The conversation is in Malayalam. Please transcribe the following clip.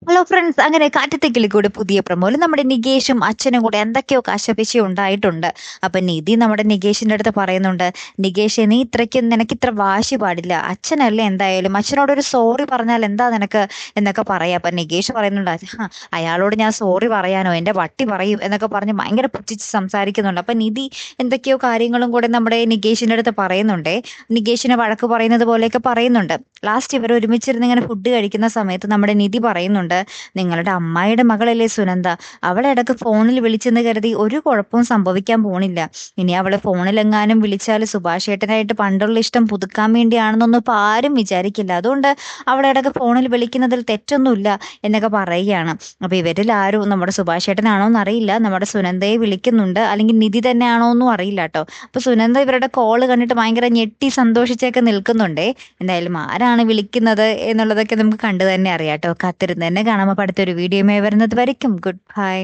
ഹലോ ഫ്രണ്ട്സ്, അങ്ങനെ കാറ്റത്തെക്കിളി കൂടെ പുതിയ പ്രമോല് നമ്മുടെ നികേഷും അച്ഛനും കൂടെ എന്തൊക്കെയോ കശപിശ ഉണ്ടായിട്ടുണ്ട്. അപ്പൊ നിധി നമ്മുടെ നികേഷിന്റെ അടുത്ത് പറയുന്നുണ്ട്, നികേഷ് നീ ഇത്രയ്ക്ക് നിനക്ക് ഇത്ര വാശി പാടില്ല, അച്ഛനല്ലേ, എന്തായാലും അച്ഛനോടൊരു സോറി പറഞ്ഞാൽ എന്താ നിനക്ക് എന്നൊക്കെ പറയാം. അപ്പൊ നികേഷ് പറയുന്നുണ്ട്, "ആ, അയാളോട് ഞാൻ സോറി പറയാനോ, എന്റെ വട്ടി പറയും എന്നൊക്കെ പറഞ്ഞ് ഭയങ്കര പുച്ഛിച്ച് സംസാരിക്കുന്നുണ്ട്. അപ്പൊ നിധി എന്തൊക്കെയോ കാര്യങ്ങളും കൂടെ നമ്മുടെ നികേഷിന്റെ അടുത്ത് പറയുന്നുണ്ടേ. നികേഷിനെ വഴക്ക് പറയുന്നത് പോലെയൊക്കെ പറയുന്നുണ്ട്. ലാസ്റ്റ് ഇവർ ഒരുമിച്ചിരുന്ന് ഇങ്ങനെ ഫുഡ് കഴിക്കുന്ന സമയത്ത് നമ്മുടെ നിധി പറയുന്നുണ്ട്, നിങ്ങളുടെ അമ്മായിയുടെ മകളല്ലേ സുനന്ദ, അവളെ ഇടക്ക് ഫോണിൽ വിളിച്ചെന്ന് കരുതി ഒരു കുഴപ്പവും സംഭവിക്കാൻ പോണില്ല. ഇനി അവള് ഫോണിലെങ്ങാനും വിളിച്ചാൽ സുഭാഷ് ഏട്ടനായിട്ട് പണ്ടുള്ള ഇഷ്ടം പുതുക്കാൻ വേണ്ടിയാണെന്നൊന്നും ഇപ്പൊ ആരും വിചാരിക്കില്ല. അതുകൊണ്ട് അവളെ ഇടക്ക് ഫോണിൽ വിളിക്കുന്നതിൽ തെറ്റൊന്നുമില്ല എന്നൊക്കെ പറയുകയാണ്. അപ്പൊ ഇവരിൽ ആരും നമ്മുടെ സുഭാഷ് ഏട്ടനാണോ എന്നറിയില്ല, നമ്മുടെ സുനന്ദയെ വിളിക്കുന്നുണ്ട്, അല്ലെങ്കിൽ നിധി തന്നെയാണോ എന്നും അറിയില്ല കേട്ടോ. അപ്പൊ സുനന്ദ ഇവരുടെ കോള് കണ്ടിട്ട് ഭയങ്കര ഞെട്ടി സന്തോഷിച്ചൊക്കെ നിൽക്കുന്നുണ്ടേ. എന്തായാലും ആരാണ് വിളിക്കുന്നത് എന്നുള്ളതൊക്കെ നമുക്ക് കണ്ടു തന്നെ അറിയാം കേട്ടോ. കാത്തിരുന്ന് തന്നെ കാണാം. അപ്പൊ അടുത്തൊരു വീഡിയോയുമായി വരുന്നത് വരയ്ക്കും ഗുഡ് ബൈ.